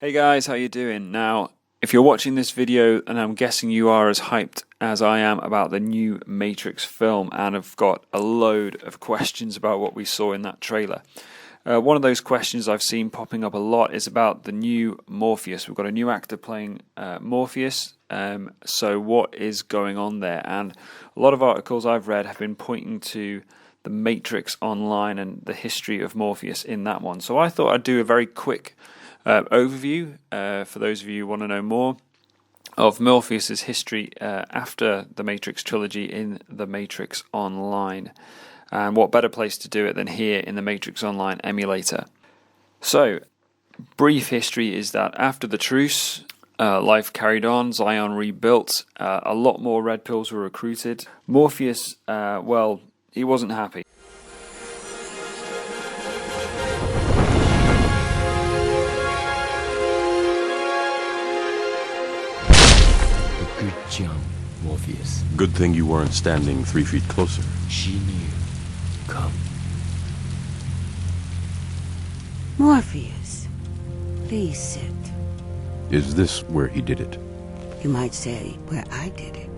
Hey guys, how you doing? Now, if you're watching this video, and I'm guessing you are as hyped as I am about the new Matrix film, and have got a load of questions about what we saw in that trailer. One of those questions I've seen popping up a lot is about the new Morpheus. We've got a new actor playing Morpheus, so what is going on there? And a lot of articles I've read have been pointing to the Matrix Online and the history of Morpheus in that one. So I thought I'd do a very quick overview for those of you who want to know more of Morpheus's history after the Matrix Trilogy in the Matrix Online. And what better place to do it than here in the Matrix Online emulator. So, brief history is that after the truce, life carried on, Zion rebuilt, a lot more red pills were recruited. Morpheus, well, he wasn't happy. Good jump, Morpheus. Good thing you weren't standing 3 feet closer. She knew. Come. Morpheus, please sit. Is this where he did it? You might say where I did it.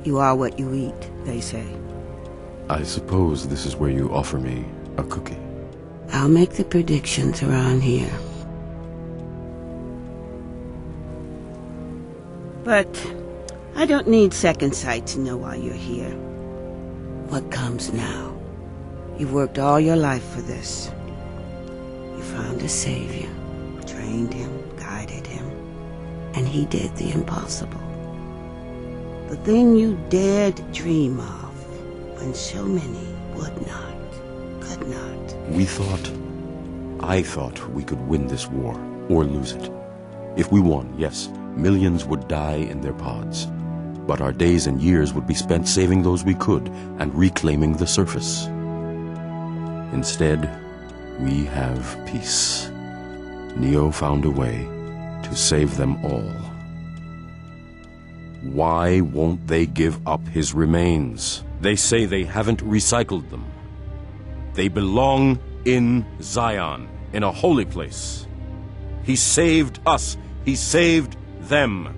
You are what you eat, they say. I suppose this is where you offer me a cookie. I'll make the predictions around here. But I don't need second sight to know why you're here. What comes now? You've worked all your life for this. You found a savior, trained him, guided him, and he did the impossible. The thing you dared dream of when so many would not, could not. I thought we could win this war, or lose it. If we won, yes, millions would die in their pods. But our days and years would be spent saving those we could and reclaiming the surface. Instead, we have peace. Neo found a way to save them all. Why won't they give up his remains? They say they haven't recycled them. They belong in Zion, in a holy place. He saved us. He saved them.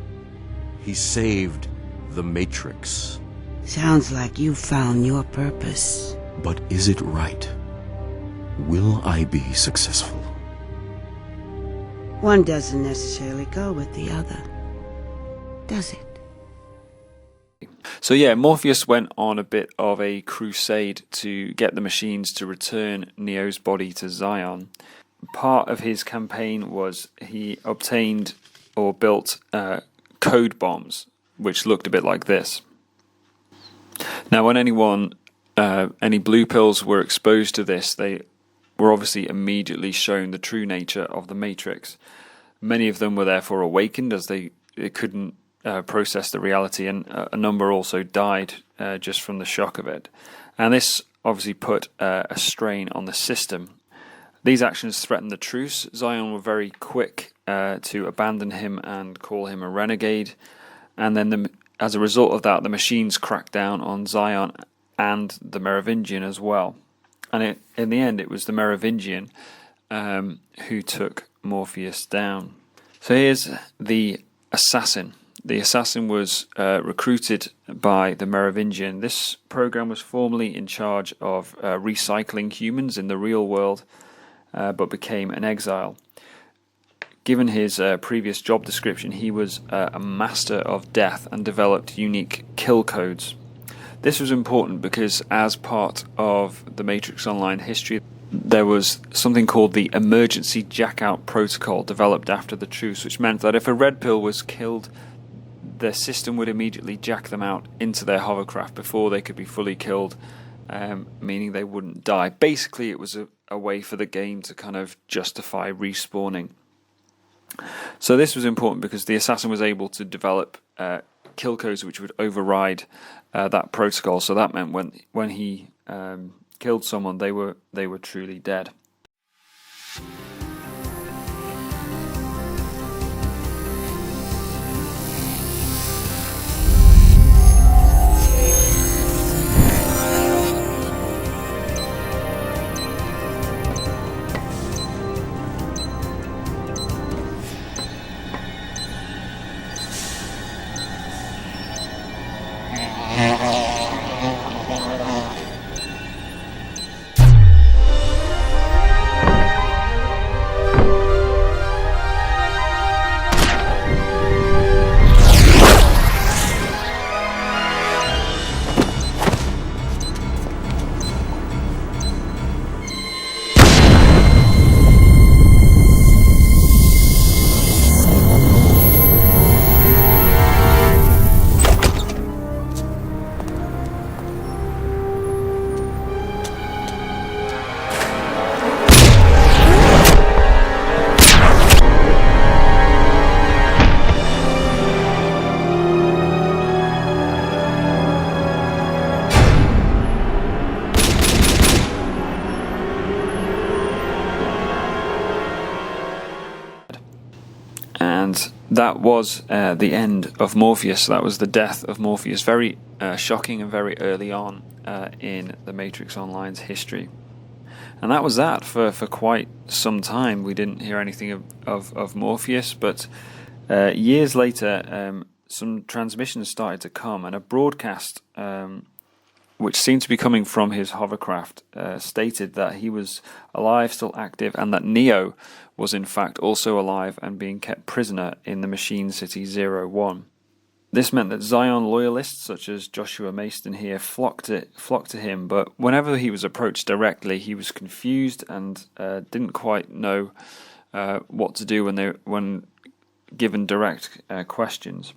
He saved the Matrix. Sounds like you found your purpose. But is it right? Will I be successful? One doesn't necessarily go with the other, does it? So yeah, Morpheus went on a bit of a crusade to get the machines to return Neo's body to Zion. Part of his campaign was he obtained or built code bombs, which looked a bit like this. Now, when any blue pills were exposed to this, they were obviously immediately shown the true nature of the Matrix. Many of them were therefore awakened as they couldn't process the reality, and a number also died just from the shock of it. And this obviously put a strain on the system. These actions threatened the truce. Zion were very quick to abandon him and call him a renegade. And then as a result of that, the machines cracked down on Zion and the Merovingian as well. And in the end, it was the Merovingian who took Morpheus down. So here's the assassin. The assassin was recruited by the Merovingian. This program was formerly in charge of recycling humans in the real world, but became an exile. Given his previous job description, he was a master of death and developed unique kill codes. This was important because as part of the Matrix Online history, there was something called the emergency jackout protocol developed after the truce, which meant that if a red pill was killed, their system would immediately jack them out into their hovercraft before they could be fully killed, meaning they wouldn't die. Basically, it was a way for the game to kind of justify respawning. So this was important because the assassin was able to develop kill codes which would override that protocol. So that meant when he killed someone, they were truly dead. And that was the end of Morpheus. That was the death of Morpheus. Very shocking and very early on in the Matrix Online's history. And that was that for quite some time. We didn't hear anything of Morpheus, but years later, some transmissions started to come, and a broadcast, which seemed to be coming from his hovercraft, stated that he was alive, still active, and that Neo was in fact also alive and being kept prisoner in the Machine City 01. This meant that Zion loyalists such as Joshua Mason here flocked to him, but whenever he was approached directly, he was confused and didn't quite know what to do when given direct questions.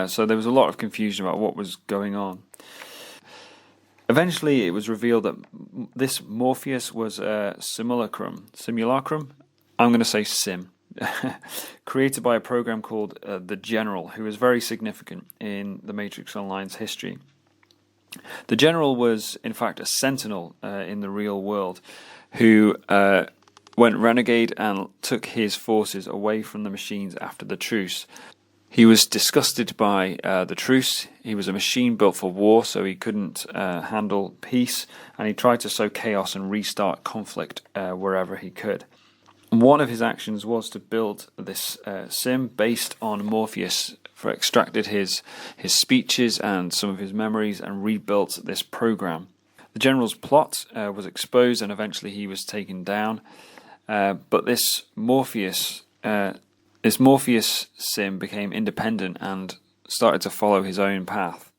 So there was a lot of confusion about what was going on. Eventually, it was revealed that this Morpheus was a simulacrum. I'm going to say sim. Created by a program called the General, who was very significant in the Matrix Online's history. The General was, in fact, a sentinel in the real world who went renegade and took his forces away from the machines after the truce. He was disgusted by the truce. He was a machine built for war, so he couldn't handle peace, and he tried to sow chaos and restart conflict wherever he could. One of his actions was to build this sim based on Morpheus, extracted his speeches and some of his memories and rebuilt this program. The General's plot was exposed, and eventually he was taken down. But this Morpheus sim became independent and started to follow his own path.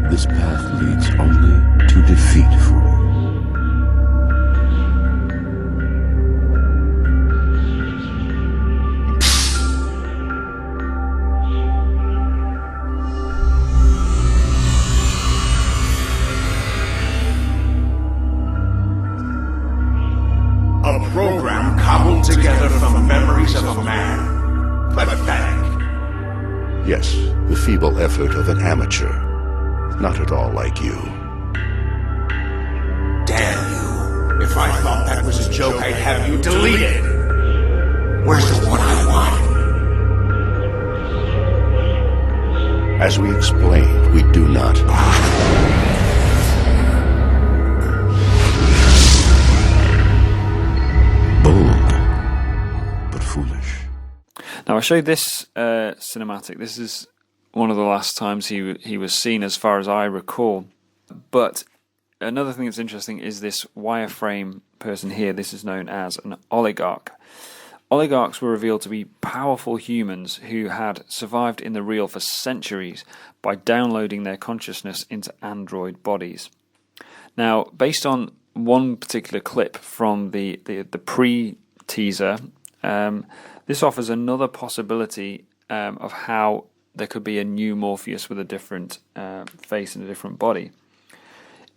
This path leads only to defeat for you. A program cobbled together from memories of a man. Pathetic. Yes, the feeble effort of an amateur. Not at all like you. Damn you. If I thought that was a joke, I'd have you deleted. Where's the one I want? As we explained, we do not. Bold, but foolish. Now I showed this cinematic. This is one of the last times he was seen, as far as I recall. But another thing that's interesting is this wireframe person here. This is known as an oligarch. Oligarchs were revealed to be powerful humans who had survived in the real for centuries by downloading their consciousness into android bodies. Now, based on one particular clip from the pre-teaser, this offers another possibility of how there could be a new Morpheus with a different face and a different body.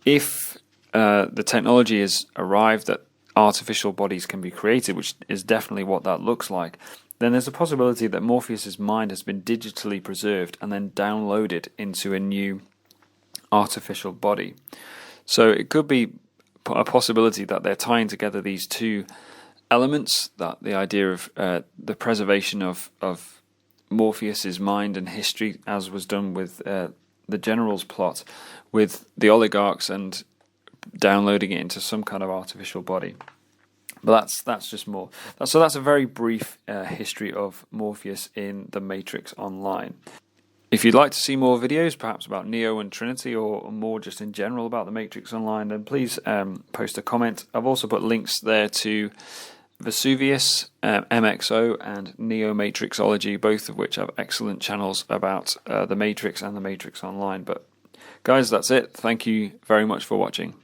If the technology has arrived that artificial bodies can be created, which is definitely what that looks like, then there's a possibility that Morpheus's mind has been digitally preserved and then downloaded into a new artificial body. So it could be a possibility that they're tying together these two elements, that the idea of the preservation of Morpheus's mind and history, as was done with the General's plot, with the oligarchs and downloading it into some kind of artificial body. But that's just more. So that's a very brief history of Morpheus in the Matrix Online. If you'd like to see more videos, perhaps about Neo and Trinity, or more just in general about the Matrix Online, then please post a comment. I've also put links there to VesuveusMxO and Neomatrixology, both of which have excellent channels about the Matrix and the Matrix Online. But guys, that's it. Thank you very much for watching.